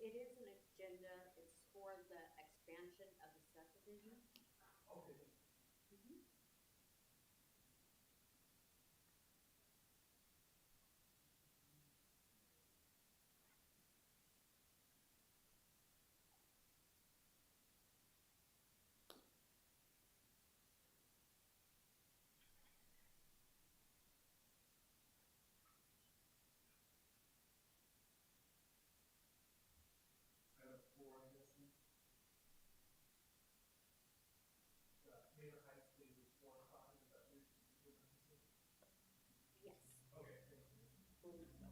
It is an agenda, it's for the expansion of the subdivision. Okay. Mhm. Item 4, I'm guessing. Mayor Heights phases 4 and 5, is that what you're referencing? Yes. Okay, thank you. Believe so.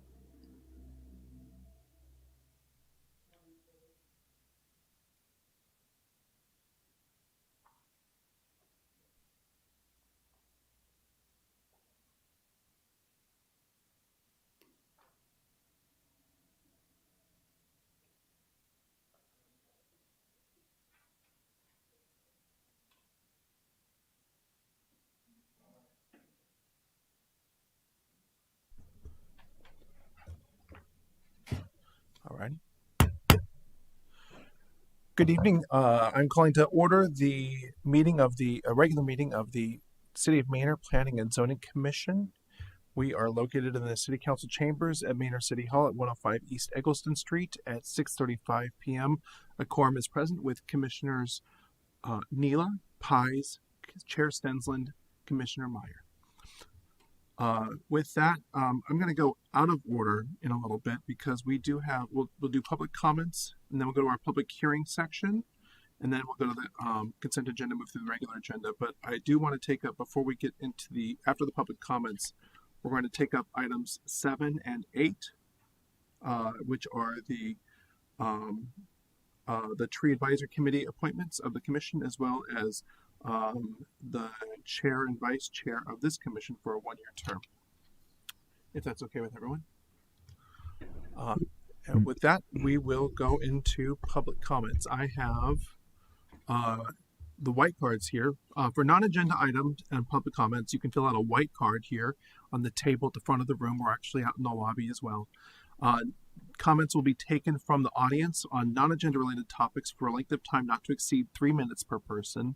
All right. Good evening. I'm calling to order the meeting of the regular meeting of the City of Manor Planning and Zoning Commission. We are located in the City Council chambers at Manor City Hall at 105 East Eggleston Street at 6:35 p.m. A quorum is present with Commissioners Neela, Pies, Chair Stensland, Commissioner Meyer. With that, I'm going to go out of order in a little bit because we'll do public comments, and then we'll go to our public hearing section, and then we'll go to the consent agenda, move through the regular agenda. But I do want to take up, before we get into after the public comments, we're going to take up items 7 and 8, which are the tree advisory committee appointments of the commission, as well as the chair and vice chair of this commission for a one-year term, if that's okay with everyone. And with that, we will go into public comments. I have the white cards here. For non-agenda items and public comments, you can fill out a white card here on the table at the front of the room. We're actually out in the lobby as well. Comments will be taken from the audience on non-agenda related topics for a length of time not to exceed 3 minutes per person.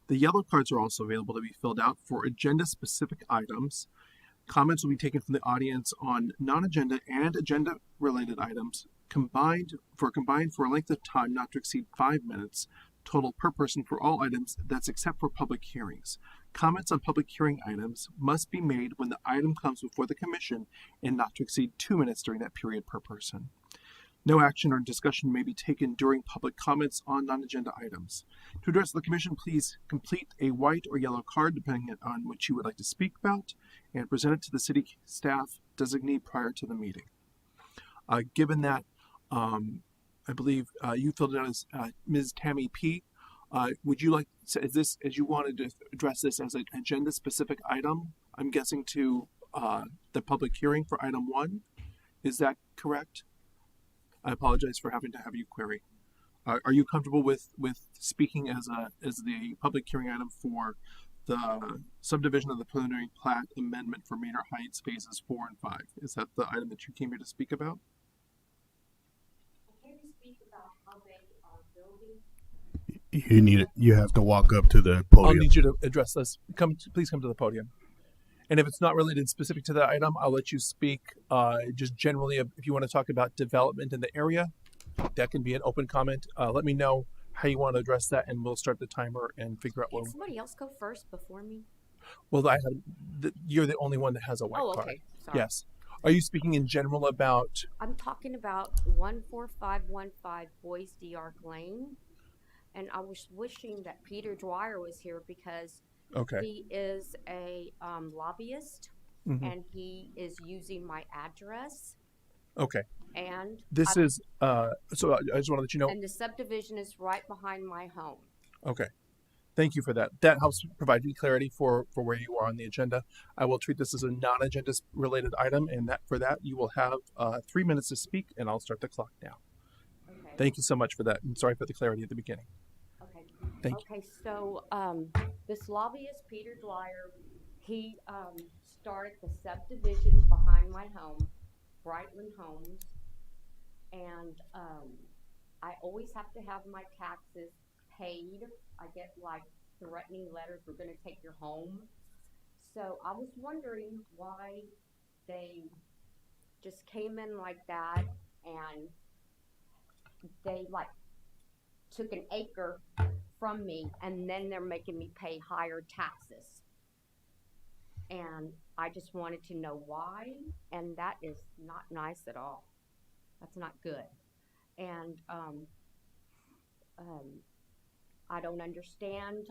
The yellow cards are also available to be filled out for agenda-specific items. Comments will be taken from the audience on non-agenda and agenda-related items combined for a length of time not to exceed 5 minutes total per person for all items, that's except for public hearings. Comments on public hearing items must be made when the item comes before the commission and not to exceed 2 minutes during that period per person. No action or discussion may be taken during public comments on non-agenda items. To address the commission, please complete a white or yellow card depending on what you would like to speak about and present it to the city staff designee prior to the meeting. Given that I believe you filled it out as Ms. Tammy P. Would you like, as you wanted to address this as an agenda-specific item, I'm guessing to the public hearing for item 1? Is that correct? I apologize for having to have you query. Are you comfortable with speaking as the public hearing item for the subdivision of the preliminary plat amendment for Manor Heights phases 4 and 5? Is that the item that you came here to speak about? I came to speak about how they are building. You have to walk up to the I'll podium. need you to address this. Please come to the podium. And if it's not related specific to that item, I'll let you speak just generally. If you want to talk about development in the area, that can be an open comment. Let me know how you want to address that, and we'll start the timer and figure out Can what. somebody else go first before me? Well, you're the only one that has a white Oh, card. okay. Sorry. Yes. Are you speaking in general about? I'm talking about 14515 Boys D. Arc Lane. And I was wishing that Peter Dwyer was here because Okay. he is a lobbyist Mhm. and he is using my address. Okay. And This is so I just want to let you know. and the subdivision is right behind my home. Okay. Thank you for that. That helps provide me clarity for where you are on the agenda. I will treat this as a non-agenda related item, and that you will have 3 minutes to speak, and I'll start the clock now. Okay. Thank you so much for that, and sorry for the clarity at the beginning. Okay. Thank you. Okay, so this lobbyist, Peter Dwyer, he started the subdivision behind my home, Brightland Homes, and I always have to have my taxes paid. I get like threatening letters, we're gonna take your home. So I was wondering why they just came in like that and they like took an acre from me and then they're making me pay higher taxes. And I just wanted to know why, and that is not nice at all. That's not good. And I don't understand.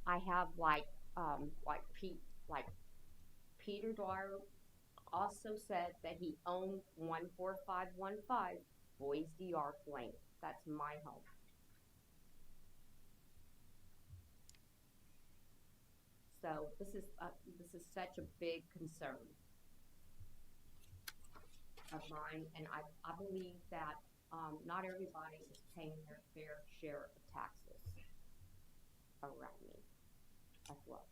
I have like Peter Dwyer also said that he owned 14515 Boys D. Arc Lane. That's my home. So this is such a big concern of mine, and I believe that not everybody is paying their fair share of taxes around me as well.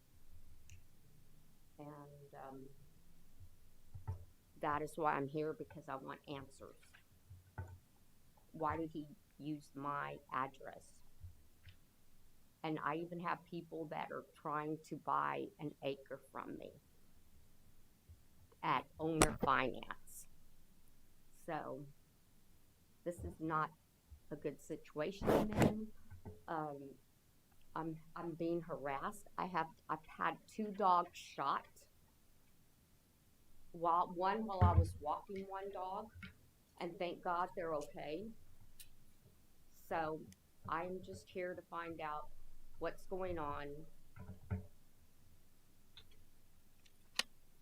And that is why I'm here, because I want answers. Why did he use my address? And I even have people that are trying to buy an acre from me at owner finance. So this is not a good situation I'm in. I'm being harassed. I've had 2 dogs shot. While I was walking one dog, and thank God they're okay. So I'm just here to find out what's going on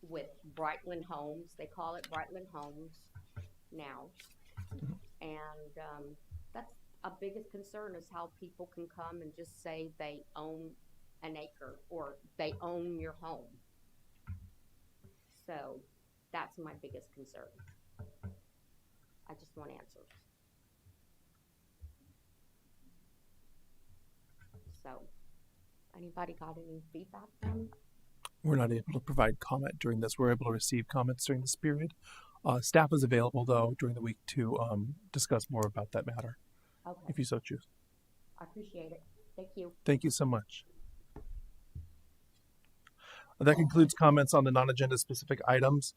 with Brightland Homes. They call it Brightland Homes now. And that's a biggest concern, is how people can come and just say they own an acre or they own your home. So that's my biggest concern. I just want answers. So, anybody got any feedback from? We're not able to provide comment during this. We're able to receive comments during this period. Staff is available, though, during the week to discuss more about that matter, Okay, if you so choose. I appreciate it. Thank you. Thank you so much. That concludes comments on the non-agenda specific items.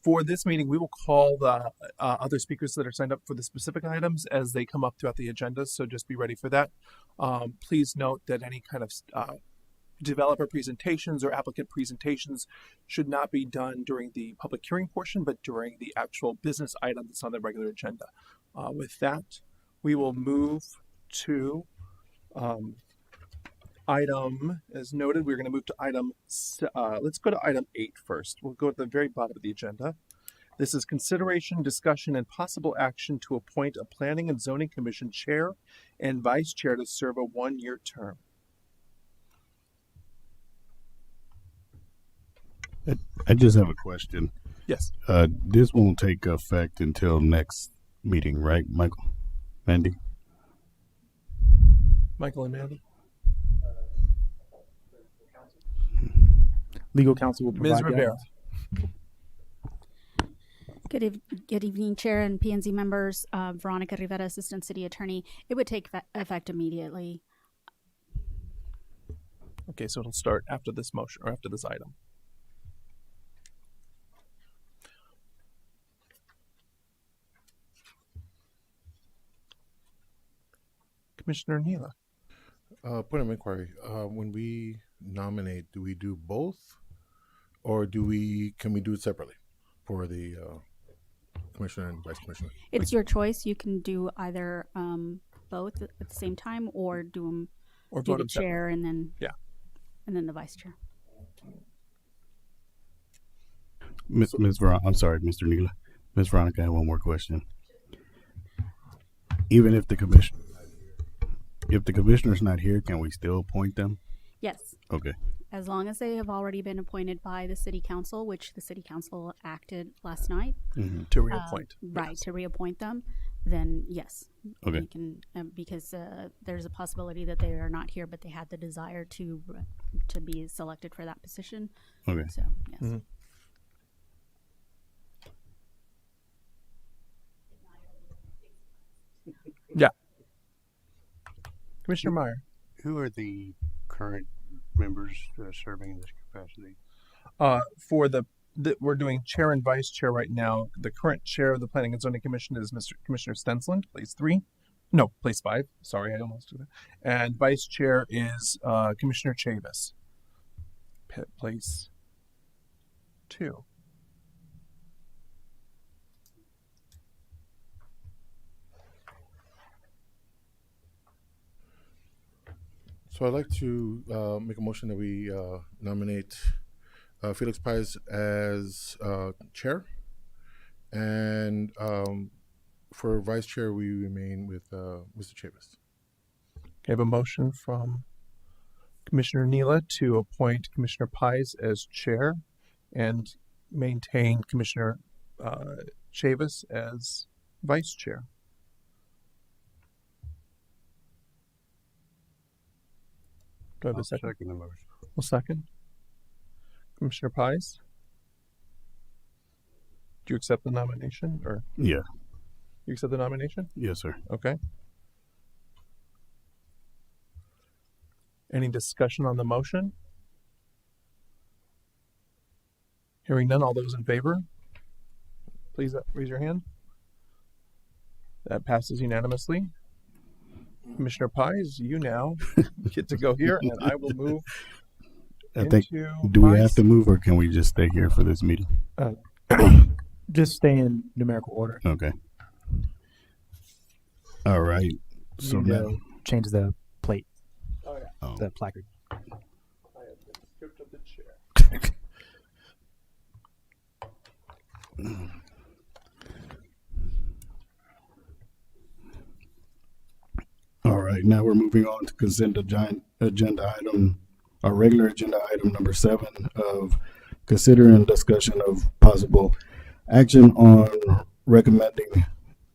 For this meeting, we will call the other speakers that are signed up for the specific items as they come up throughout the agenda, so just be ready for that. Please note that any kind of developer presentations or applicant presentations should not be done during the public hearing portion, but during the actual business item that's on the regular agenda. With that, we will move to item, as noted, we're going to move to item, let's go to item 8 first. We'll go at the very bottom of the agenda. This is consideration, discussion, and possible action to appoint a Planning and Zoning Commission chair and vice chair to serve a 1-year term. I just have a question. Yes. This won't take effect until next meeting, right, Michael? Mandy? Michael and Mandy. Legal counsel will provide Ms. that. Rivera. Good evening, Chair and P&Z members. Veronica Rivera, Assistant City Attorney. It would take effect immediately. Okay, so it'll start after this motion or after this item. Commissioner Neela. Point of inquiry. When we nominate, do we do both, or can we do it separately for the commissioner and vice commissioner? It's your choice. You can do either both at the same time, or do Or the vote them separately. chair and then Yeah. the vice chair. I'm sorry, Mr. Neela. Ms. Veronica, I have one more question. Even if the commissioner's not here, can we still appoint them? Yes, Okay. as long as they have already been appointed by the City Council, which the City Council acted last night. To reappoint. Right, Yes. to reappoint them, then yes. Okay. We can, because there's a possibility that they are not here, but they had the desire to be selected for that position. Okay. So, yes. Mhm. Commissioner Meyer. Who are the current members serving in this capacity? We're doing chair and vice chair right now. The current chair of the Planning and Zoning Commission is Commissioner Stensland, place 5. Sorry, I almost did that. And vice chair is Commissioner Chavis, place 2. So I'd like to make a motion that we nominate Felix Pais as chair, and for vice chair we remain with Mr. Chavis. I have a motion from Commissioner Neela to appoint Commissioner Pais as chair and maintain Commissioner Chavis as vice chair. Do I have a second? Second the motion. Well, second. Commissioner Pais? Do you accept the nomination, or Yeah. you accept the nomination? Yes, sir. Okay. Any discussion on the motion? Hearing none, all those in favor, please raise your hand. That passes unanimously. Commissioner Pais, you now get to go here, and I will move I think, into do we my have to move or can we just stay here for this meeting? Just stay in numerical order. Okay. All right. So You now, change the plate, Oh, yeah. oh, the placard. I have been stripped of the chair. all right. Now we're moving on to consent agenda item, our regular agenda item number 7 of consider and discussion of possible action on recommending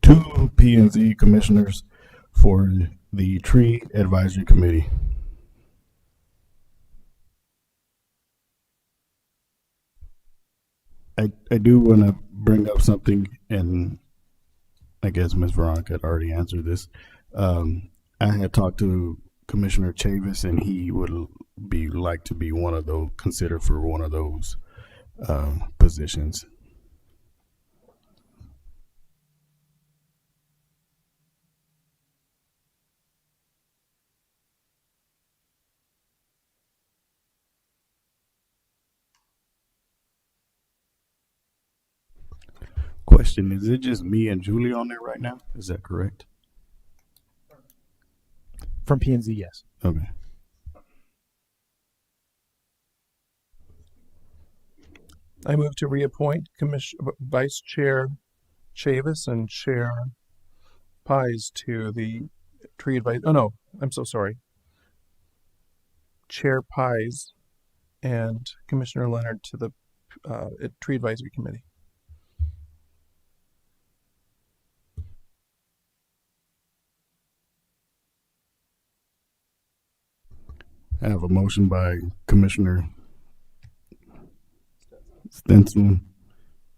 2 P&Z commissioners for the Tree Advisory Committee. I do want to bring up something, and I guess Ms. Veronica had already answered this. I had talked to Commissioner Chavis, and he would like to be considered for one of those positions. Question, is it just me and Julie on there right now? Is that correct? From P&Z, yes. Okay. I move to reappoint Vice Chair Chavis and Chair Pais to the Tree Advisory. Oh no, I'm so sorry. Chair Pais and Commissioner Leonard to the Tree Advisory Committee. I have a motion by Commissioner Stenson.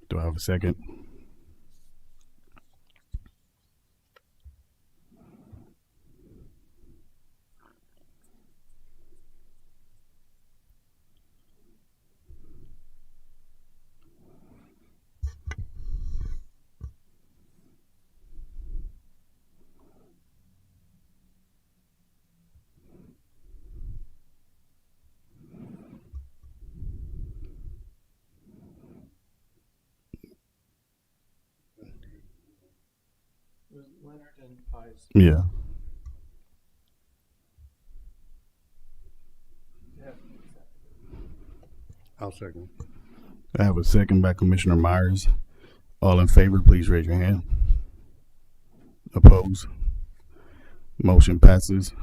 Do I have a second? It was Leonard and Pais. Yeah. I'll second. I have a second by Commissioner Myers. All in favor, please raise your hand. Opposed? Motion passes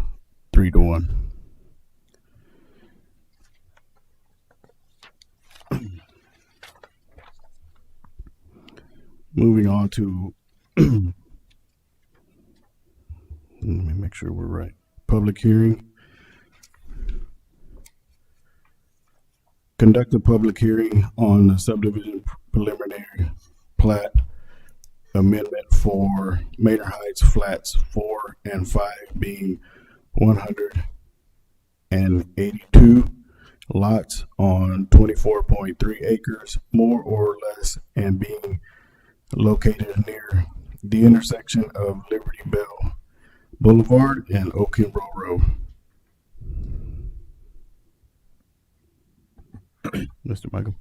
3-1. Moving on to, let me make sure we're right. Public hearing. Conduct a public hearing on the subdivision preliminary plat amendment for Maynard Heights Flats 4 and 5 being 182 lots on 24.3 acres, more or less, and being located near the intersection of Liberty Bell Boulevard and Oak Hill Road. Mr. Michael.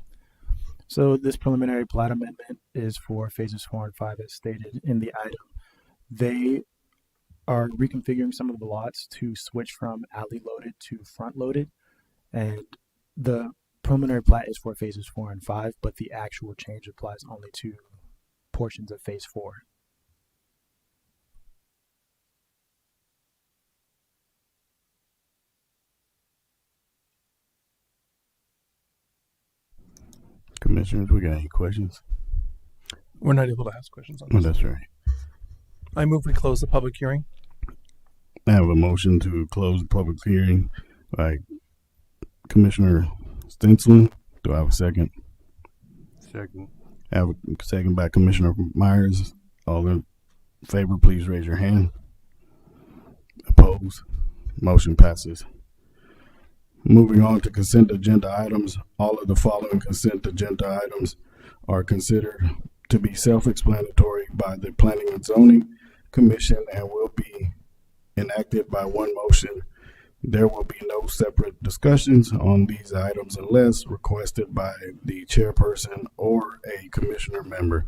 So this preliminary plat amendment is for phases 4 and 5 as stated in the item. They are reconfiguring some of the lots to switch from alley loaded to front loaded. And the preliminary plat is for phases 4 and 5, but the actual change applies only to portions of phase 4. Commissioners, we got any questions? We're not able to ask questions on Oh, this. that's right. I move we close the public hearing. I have a motion to close the public hearing by Commissioner Stensland. Do I have a second? Second. I have a second by Commissioner Myers. All in favor, please raise your hand. Opposed? Motion passes. Moving on to consent agenda items. All of the following consent agenda items are considered to be self-explanatory by the Planning and Zoning Commission and will be enacted by one motion. There will be no separate discussions on these items unless requested by the chairperson or a commissioner member,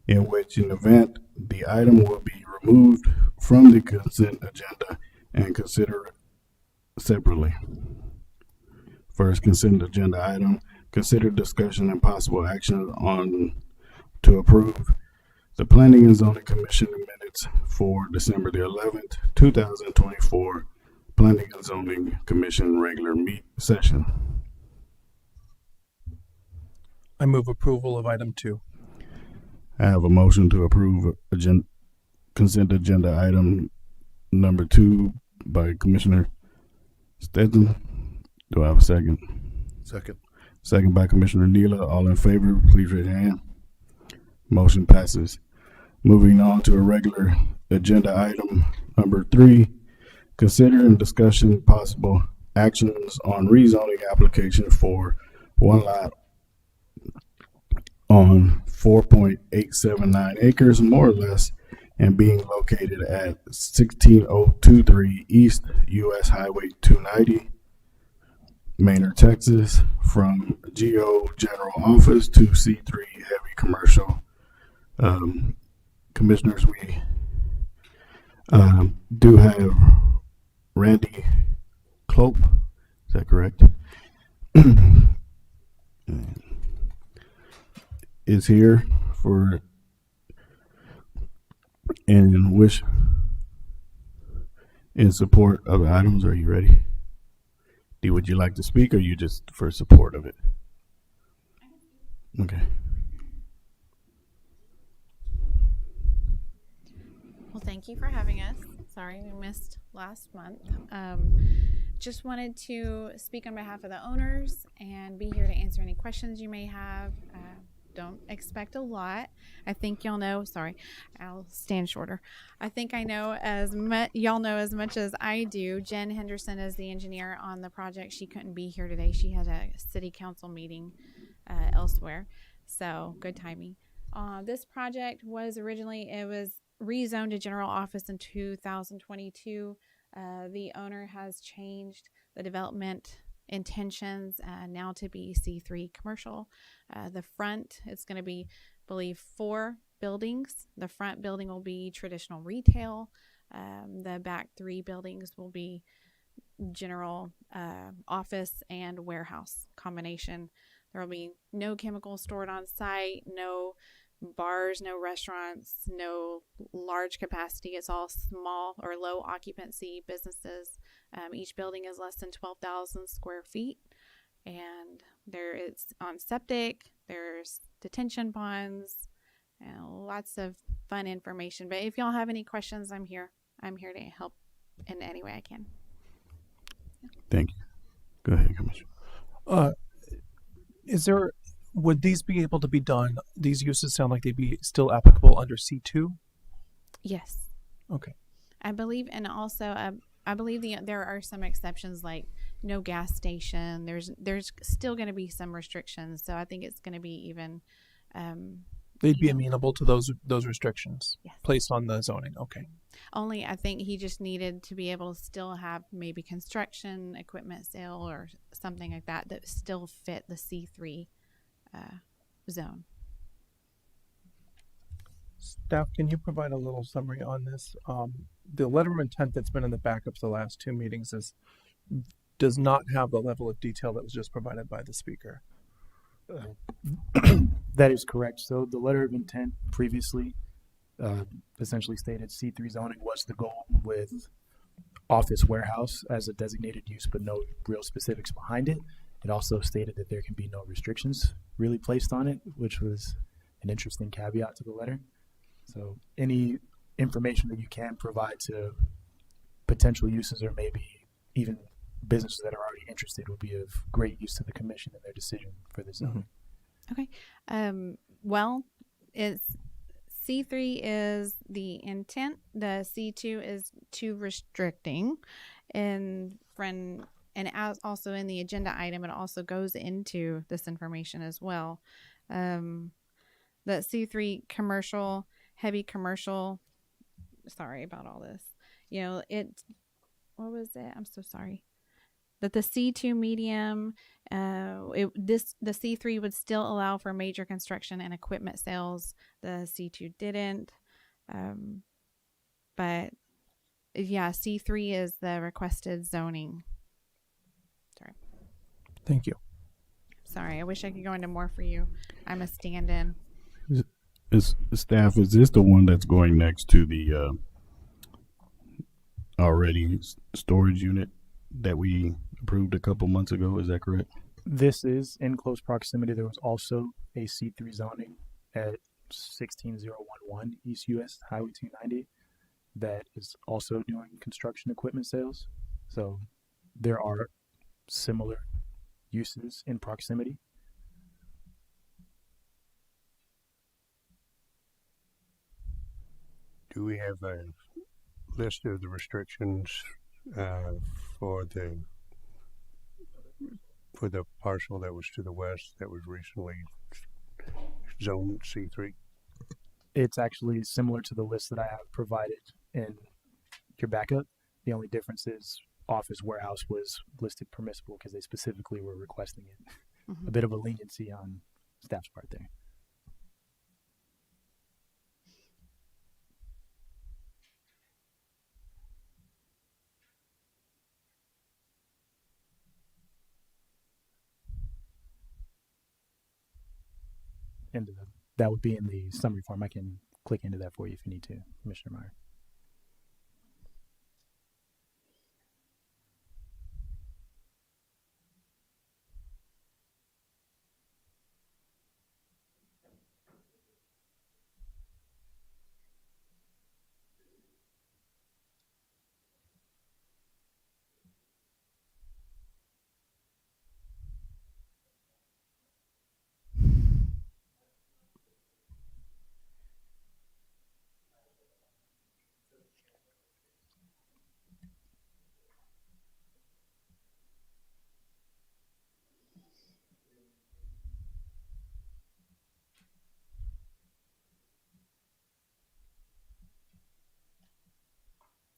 in which an event the item will be removed from the consent agenda and considered separately. First consent agenda item, consider discussion and possible action on to approve the Planning and Zoning Commission minutes for December the 11th, 2024, Planning and Zoning Commission regular session. I move approval of item 2. I have a motion to approve consent agenda item number 2 by Commissioner Stetson. Do I have a second? Second. Second by Commissioner Neela. All in favor, please raise your hand. Motion passes. Moving on to a regular agenda item number 3. Consider and discussion possible actions on rezoning application for one lot on 4.879 acres, more or less, and being located at 16023 East US Highway 290, Maynard, Texas, from GO General Office to C3 Heavy Commercial. Commissioners, we do have Randy Clope. Is that correct? Is here for and wish in support of the items. Are you ready? Would you like to speak, or you just for support of it? Okay. Well, thank you for having us. Sorry we missed last month. Just wanted to speak on behalf of the owners and be here to answer any questions you may have. Don't expect a lot. I think y'all know. Sorry, I'll stand shorter. I think I know as much. Y'all know as much as I do. Jen Henderson is the engineer on the project. She couldn't be here today. She had a city council meeting elsewhere, so good timing. This project was originally rezoned to general office in 2022. The owner has changed the development intentions now to be C3 commercial. The front, it's going to be, I believe, 4 buildings. The front building will be traditional retail. The back 3 buildings will be general office and warehouse combination. There will be no chemicals stored on site, no bars, no restaurants, no large capacity. It's all small or low occupancy businesses. Each building is less than 12,000 square feet, and it's on septic. There's detention ponds, and lots of fun information. But if y'all have any questions, I'm here. I'm here to help in any way I can. Thank you. Go ahead, Commissioner. Would these be able to be done? These uses sound like they'd be still applicable under C2. Yes. Okay. I believe, and also I believe there are some exceptions, like no gas station. There's still going to be some restrictions, so I think it's going to be even. They'd be amenable to those restrictions Yes. placed on the zoning. Okay. Only I think he just needed to be able to still have maybe construction equipment sale or something like that still fit the C3 zone. Staff, can you provide a little summary on this? The letter of intent that's been in the backups the last two meetings does not have the level of detail that was just provided by the speaker. That is correct. So the letter of intent previously essentially stated C3 zoning was the goal, with office warehouse as a designated use, but no real specifics behind it. It also stated that there can be no restrictions really placed on it, which was an interesting caveat to the letter. So any information that you can provide to potential uses or maybe even businesses that are already interested would be of great use to the commission in their decision for this zone. Okay. Well, it's C3 is the intent. The C2 is too restricting, and as also in the agenda item, it also goes into this information as well. The C3 commercial, heavy commercial. Sorry about all this. What was it? I'm so sorry. That the C2 medium, the C3 would still allow for major construction and equipment sales. The C2 didn't. But yeah, C3 is the requested zoning. Sorry. Thank you. Sorry, I wish I could go into more for you. I'm a stand-in. Staff, is this the one that's going next to the already storage unit that we approved a couple months ago? Is that correct? This is in close proximity. There was also a C3 zoning at 16011 East US Highway 290 that is also doing construction equipment sales. So there are similar uses in proximity. Do we have a list of the restrictions for the parcel that was to the west that was recently zoned C3? It's actually similar to the list that I have provided in your backup. The only difference is office warehouse was listed permissible because they specifically were requesting it. Mm-hmm. A bit of a leniency on staff's part there. And that would be in the summary form. I can click into that for you if you need to, Commissioner Meyer.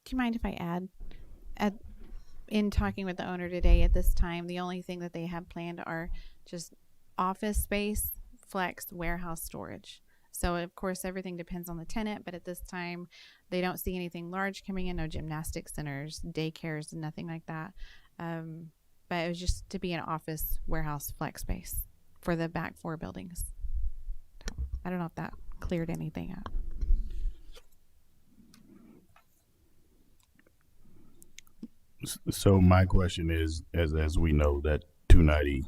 Do you mind if I add? In talking with the owner today at this time, the only thing that they have planned are just office space, flex, warehouse storage. So, of course, everything depends on the tenant, but at this time, they don't see anything large coming in, no gymnastic centers, daycares, nothing like that. But it was just to be an office, warehouse, flex space for the back four buildings. I don't know if that cleared anything up. So my question is, as we know that 290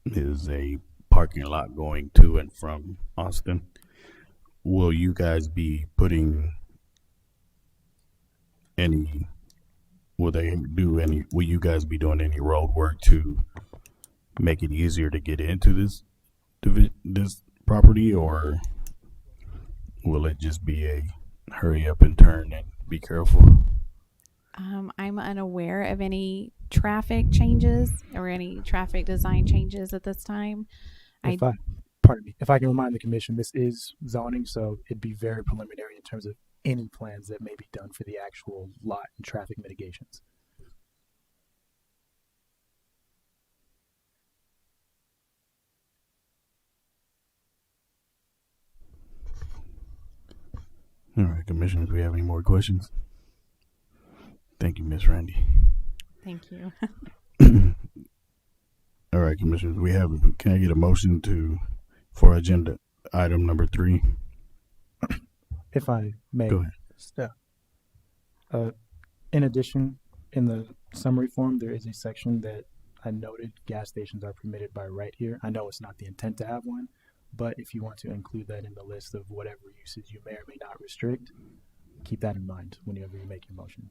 is a parking lot going to and from Austin, will you guys be putting any, will you guys be doing any road work to make it easier to get into this property, or will it just be a hurry up and turn and be careful? I'm unaware of any traffic changes or any traffic design changes at this time. Pardon me, if I can remind the commission, this is zoning, so it'd be very preliminary in terms of any plans that may be done for the actual lot and traffic mitigations. All right, commissioners, do we have any more questions? Thank you, Miss Randy. Thank you. All right, commissioners, can I get a motion for agenda item number 3? If I may. Go ahead. Yeah. In addition, in the summary form, there is a section that I noted gas stations are permitted by right here. I know it's not the intent to have one, but if you want to include that in the list of whatever uses you may or may not restrict, keep that in mind whenever you make your motion.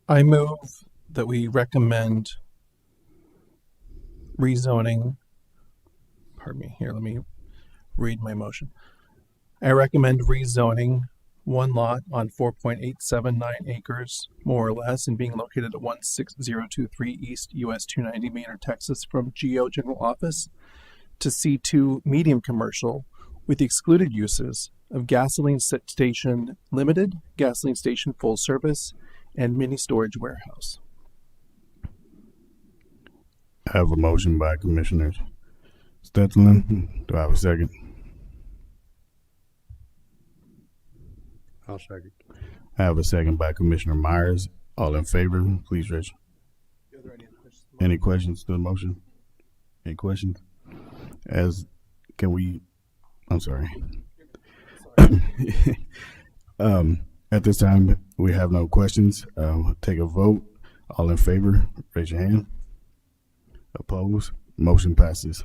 I move that we recommend rezoning. Pardon me. Here, let me read my motion. I recommend rezoning one lot on 4.879 acres, more or less, and being located at 16023 East US 290 Manor, Texas, from GO General Office to C2 Medium Commercial, with the excluded uses of gasoline station limited, gasoline station full service, and mini storage warehouse. I have a motion by Commissioner Stetson. Do I have a second? I'll second. I have a second by Commissioner Myers. All in favor, please raise. Any questions to the motion? Any questions? I'm sorry. At this time, we have no questions. Take a vote. All in favor, raise your hand. Opposed? Motion passes.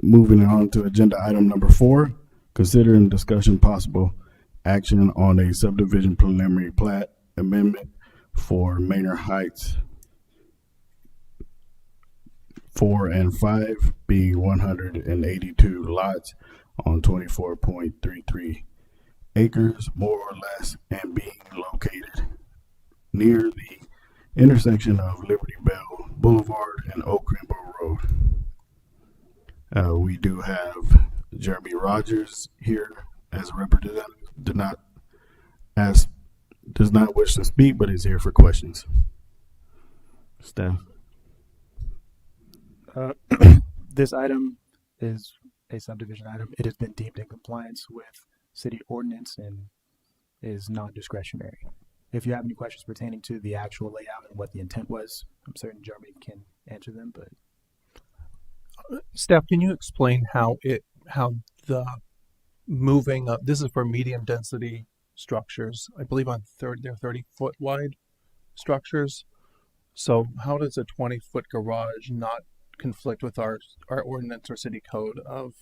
Moving on to agenda item number 4, consider and discussion possible action on a subdivision preliminary plat amendment for Manor Heights 4 and 5 being 182 lots on 24.33 acres, more or less, and being located near the intersection of Liberty Bell Boulevard and Oak Rainbow Road. We do have Jeremy Rogers here as a representative. Does not wish to speak, but is here for questions. Staff. This item is a subdivision item. It has been deemed in compliance with city ordinance and is non-discretionary. If you have any questions pertaining to the actual layout and what the intent was, I'm certain Jeremy can answer them, but Steph, can you explain how the moving up, this is for medium density structures, I believe they're 30-foot wide structures. So how does a 20-foot garage not conflict with our ordinance or city code of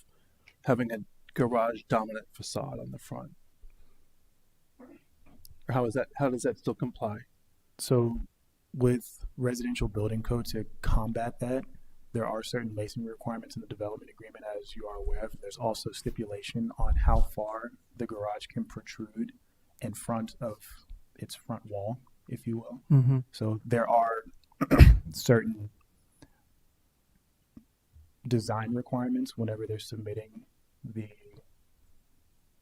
having a garage dominant facade on the front? Or how does that still comply? so with residential building code to combat that, there are certain masonry requirements in the development agreement, as you are aware of. There's also stipulation on how far the garage can protrude in front of its front wall, if you will. Mm-hmm. So there are certain design requirements whenever they're submitting the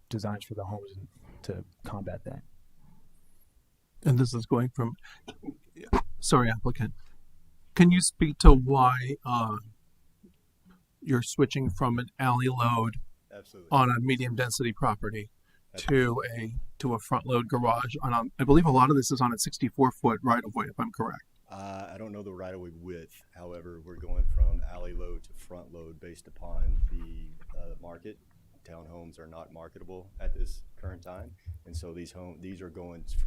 designs for the homes to combat that. And this is going from, sorry, applicant. Can you speak to why you're switching from an alley load Absolutely. on a medium density property to a front load garage on I believe a lot of this is on a 64-foot right of way, if I'm correct. I don't know the right of way width. However, we're going from alley load to front load based upon the market. Townhomes are not marketable at this current time, and so these are going to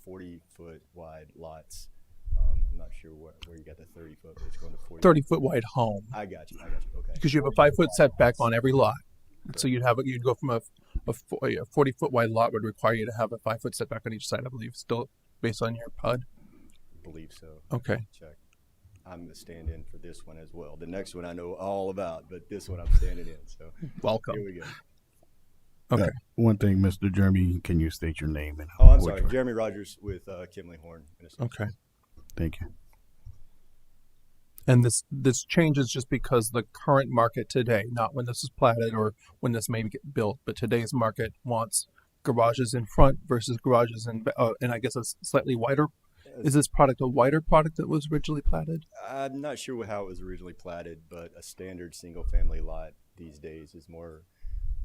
40-foot wide lots. I'm not sure where you got the 30-foot, but it's going to 30-foot wide home. I got you. Okay. Because you have a 5-foot setback on every lot. Correct. So you'd go from a 40-foot wide lot would require you to have a 5-foot setback on each side, I believe, still based on your PUD. Believe so. Okay. Check. I'm the stand-in for this one as well. The next one I know all about, but this one I'm standing in. So welcome. Here we go. Okay. One thing, Mr. Jeremy, can you state your name and Oh, I'm which sorry. one? Jeremy Rogers with Kimley Horn. and Associates. Okay. Thank you. And this changes just because the current market today, not when this is platted or when this may get built, but today's market wants garages in front versus garages in, and I guess a slightly wider. Is this product a wider product that was originally platted? I'm not sure how it was originally platted, but a standard single-family lot these days is more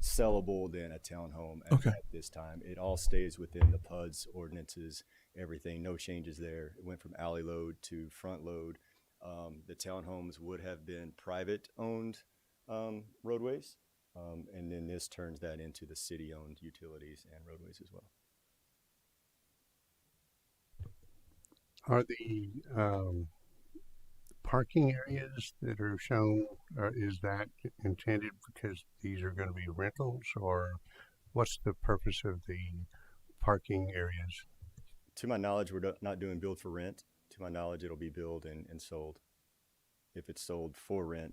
sellable than a townhome at this time. It all stays within the PUD's ordinances, everything, no changes there. It went from alley load to front load. The townhomes would have been private-owned roadways, and then this turns that into the city-owned utilities and roadways as well. Are the parking areas that are shown, is that intended because these are going to be rentals, or what's the purpose of the parking areas? To my knowledge, we're not doing build for rent. To my knowledge, it'll be built and sold. If it's sold for rent,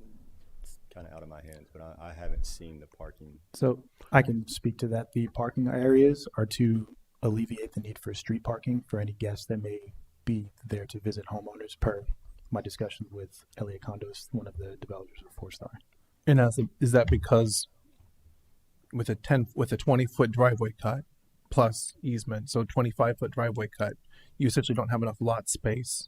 it's kind of out of my hands, but I haven't seen the parking. So I can speak to that. The parking areas are to alleviate the need for street parking for any guests that may be there to visit homeowners, per my discussions with Elliott Condos, one of the developers of 4-Star. And is that because with a 20-foot driveway cut plus easement, so 25-foot driveway cut, you essentially don't have enough lot space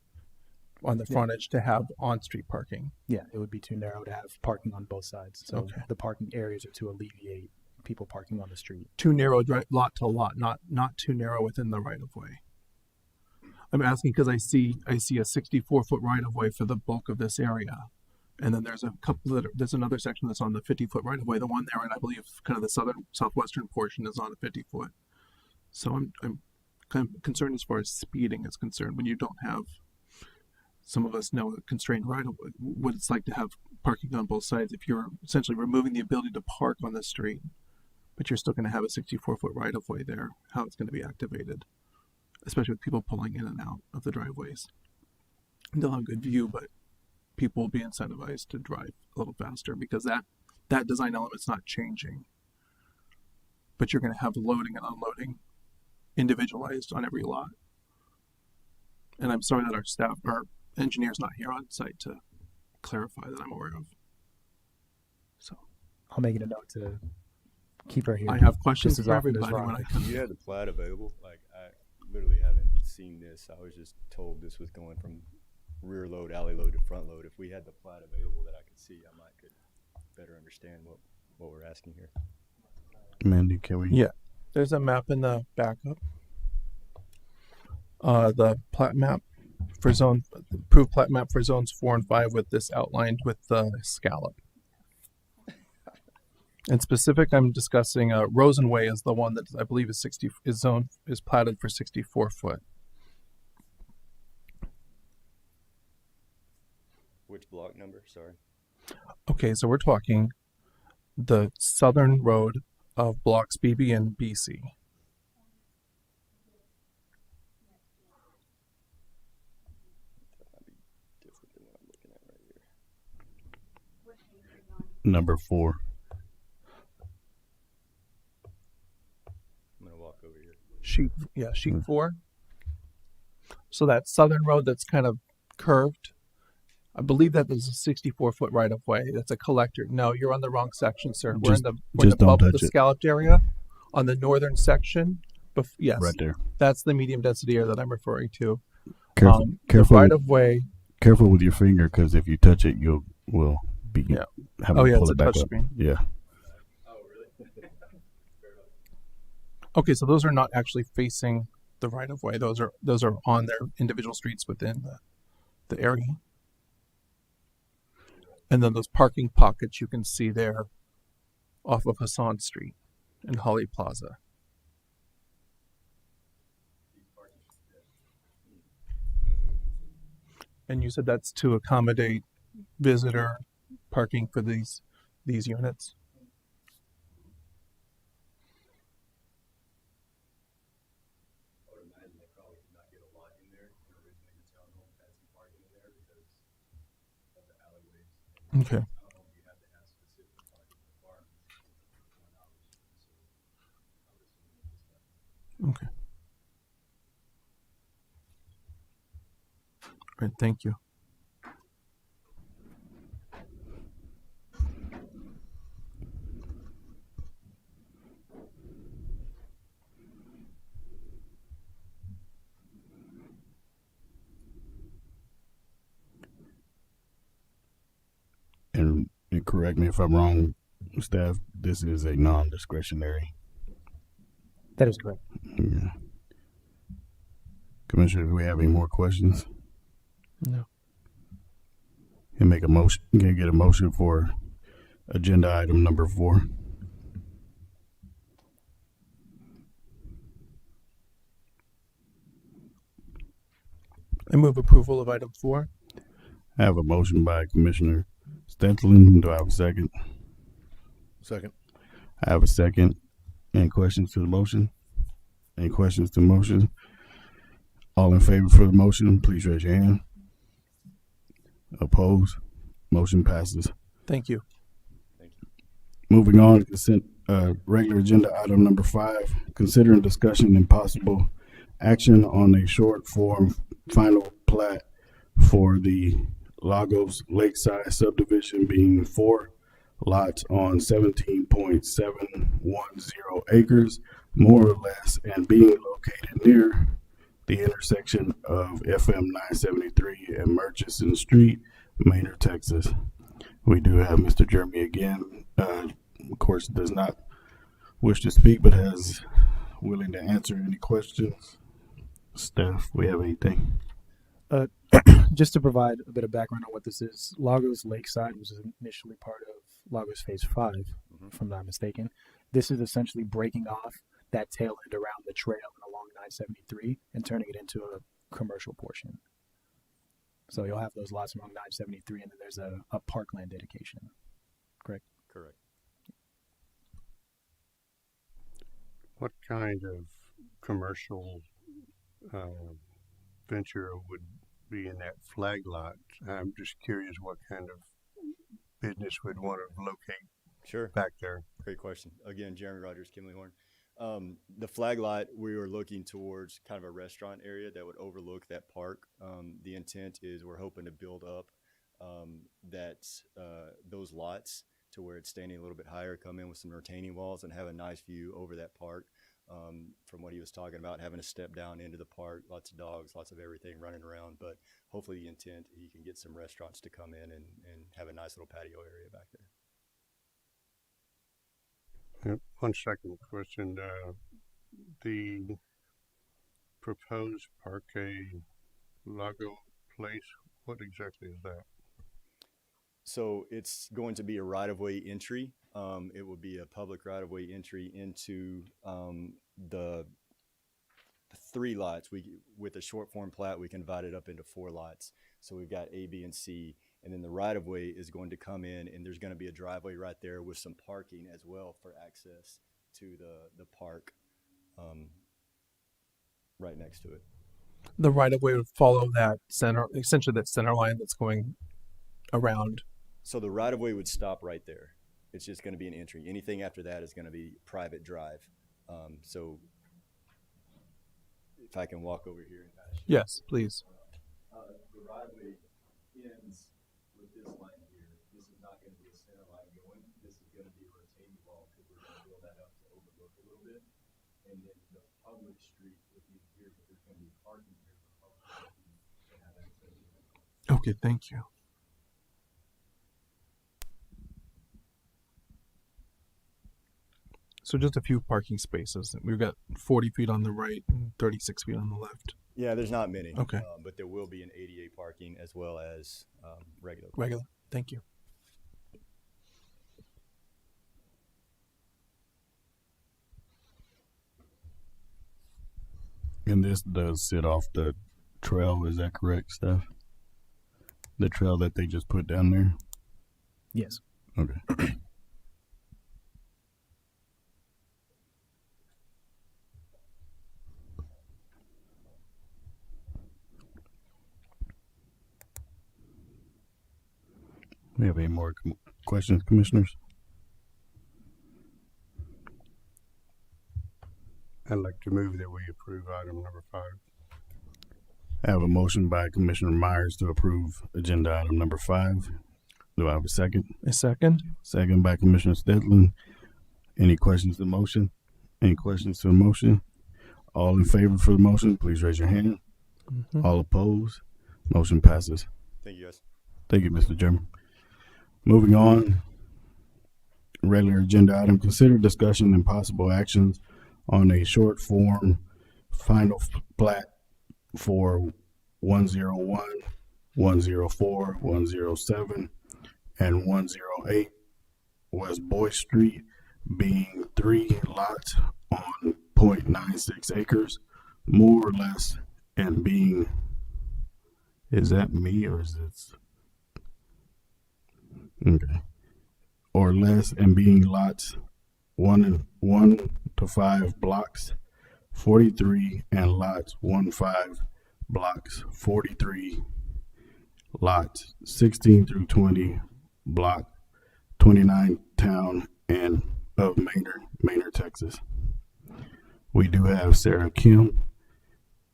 on the frontage to have on-street parking. Yeah, it would be too narrow to have parking on both sides. So Okay. the parking areas are to alleviate people parking on the street. Too narrow lot to lot, not too narrow within the right of way. I'm asking because I see a 64-foot right of way for the bulk of this area, and then there's a couple there's another section that's on the 50-foot right of way. The one there, and I believe kind of the southwestern portion is on a 50-foot. So I'm kind of concerned as far as speeding is concerned when you don't have. Some of us know a constrained right of way, what it's like to have parking on both sides. If you're essentially removing the ability to park on the street, but you're still going to have a 64-foot right of way there, how it's going to be activated, especially with people pulling in and out of the driveways. They'll have a good view, but people will be incentivized to drive a little faster because that design element's not changing. But you're going to have loading and unloading individualized on every lot. And I'm sorry that our engineer's not here on site to clarify that I'm aware of. So I'll make it a note to keep her here. I have questions just as for often as everybody when Ron. I come. You had the plat available? Like, I literally haven't seen this. I was just told this was going from rear load, alley load to front load. If we had the plat available that I could see, I might could better understand what we're asking here. Mandy, can we? Yeah, there's a map in the backup. The plat map for approved plat map for zones 4 and 5 with this outlined with the scallop. In specific, I'm discussing Rosenway is the one that I believe is platted for 64 foot. Which block number? Sorry. Okay, so we're talking the southern road of blocks BB and BC. Different than what I'm looking at right here. Number 4. I'm gonna walk over here. Sheet 4. So that southern road that's kind of curved, I believe that there's a 64-foot right of way. That's a collector. No, you're on the wrong section, sir. We're in the just don't bubble, the touch it. scalloped area on the northern section. Yes, Right there. that's the medium density area that I'm referring to. Careful, careful, The right of way. careful with your finger, because if you touch it, will be Yeah. having Oh to yeah, pull it's a it back touch up. screen. Yeah. Okay, so those are not actually facing the right of way. Those are on their individual streets within the area. And then those parking pockets you can see there off of Hassan Street and Holly Plaza. And you said that's to accommodate visitor parking for these units? Okay. Okay. All right, thank you. And correct me if I'm wrong, staff, this is a non-discretionary. That is correct. Yeah. Commissioner, do we have any more questions? No. Can make a motion, can get a motion for agenda item number 4. I move approval of item 4. I have a motion by Commissioner Stentzelin. Do I have a second? Second. I have a second. Any questions to the motion? Any questions to the motion? All in favor for the motion, please raise your hand. Opposed? Motion passes. Thank you. Moving on, consent, regular agenda item number 5, considering discussion and possible action on a short form final plat for the Lagos Lakeside subdivision, being 4 lots on 17.710 acres, more or less, and being located near the intersection of FM 973 and Murchison Street, Maynard, Texas. We do have Mr. Jeremy again. Of course, does not wish to speak, but has willing to answer any questions. Staff, we have anything? Just to provide a bit of background on what this is, Lagos Lakeside was initially part of Lagos Phase 5, if I'm not mistaken. This is essentially breaking off that tail end around the trail and along 973 and turning it into a commercial portion. So you'll have those lots along 973, and then there's a parkland dedication. Correct? Correct. What kind of commercial venture would be in that flag lot? I'm just curious what kind of business would want to locate Sure. back there. Great question. Again, Jeremy Rogers, Kimley Horn. The flag lot, we were looking towards kind of a restaurant area that would overlook that park. The intent is we're hoping to build up those lots to where it's standing a little bit higher, come in with some retaining walls and have a nice view over that park. From what he was talking about, having to step down into the park, lots of dogs, lots of everything running around. But hopefully the intent, he can get some restaurants to come in and have a nice little patio area back there. One second question. The proposed Parque Lago place, what exactly is that? So it's going to be a right-of-way entry. It will be a public right-of-way entry into the 3 lots. With a short form plat, we can divide it up into 4 lots. So we've got A, B, and C. And then the right-of-way is going to come in, and there's going to be a driveway right there with some parking as well for access to the park right next to it. The right of way would follow that center, essentially that center line that's going around. So the right-of-way would stop right there. It's just going to be an entry. Anything after that is going to be private drive. So if I can walk over here and kind of show. Yes, please. The right-of-way ends with this line here. This is not going to be a center line going. This is going to be a retaining wall because we're going to build that up to overlook a little bit. And then the public street would be here, but there's going to be parking here for public parking to have access to that. Okay, thank you. So just a few parking spaces. We've got 40 feet on the right and 36 feet on the left. Yeah, there's not many. Okay. But there will be an ADA parking as well as regular. Regular. Thank you. And this does sit off the trail, is that correct, Steph? The trail that they just put down there? Yes. Okay. We have any more questions, commissioners? I'd like to move that we approve item number 5. I have a motion by Commissioner Myers to approve agenda item number 5. Do I have a second? A second. Second by Commissioner Stedland. Any questions to the motion? Any questions to the motion? All in favor for the motion, please raise your hand. Mhm. All opposed? Motion passes. Thank you, guys. Thank you, Mr. Chairman. Moving on, regular agenda item, consider discussion and possible actions on a short form final plat for 101, 104, 107, and 108 West Boyd Street, being 3 lots on 0.96 acres, more or less, and being, is that me or is this? Okay. Or less, and being lots 1 to 5 blocks 43, and lots 1-5 blocks 43, lots 16 through 20, block 29, town and of Maynard, Texas. We do have Sarah Kim,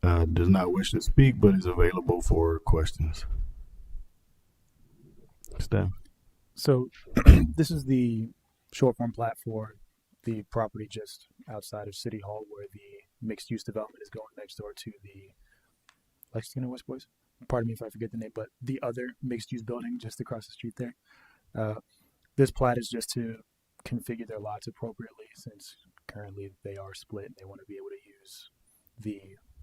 does not wish to speak, but is available for questions. Staff. So this is the short form plat for the property just outside of City Hall where the mixed use development is going next door to the Lexington and West Boys. Pardon me if I forget the name, but the other mixed use building just across the street there. This plat is just to configure their lots appropriately since currently they are split and they want to be able to use the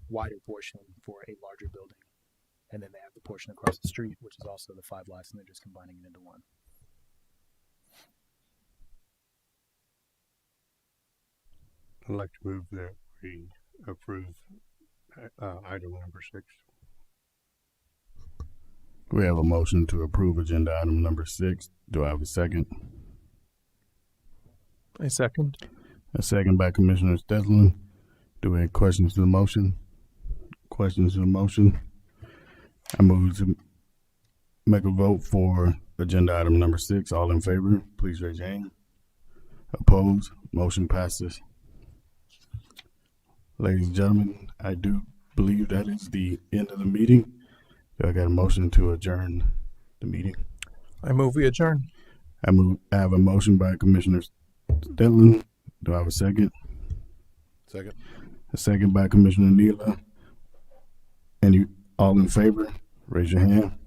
wider portion for a larger building. And then they have the portion across the street, which is also the 5 lots, and they're just combining it into one. I'd like to move that we approve item number 6. We have a motion to approve agenda item number 6. Do I have a second? A second. A second by Commissioner Stedland. Do we have questions to the motion? Questions to the motion? I move to make a vote for agenda item number 6. All in favor, please raise your hand. Opposed? Motion passes. Ladies and gentlemen, I do believe that is the end of the meeting. I got a motion to adjourn the meeting. I move we adjourn. I have a motion by Commissioner Stedland. Do I have a second? Second. A second by Commissioner Neela. Any all in favor? Raise your hand.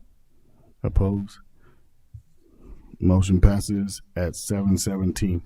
Opposed? Motion passes at 7:17.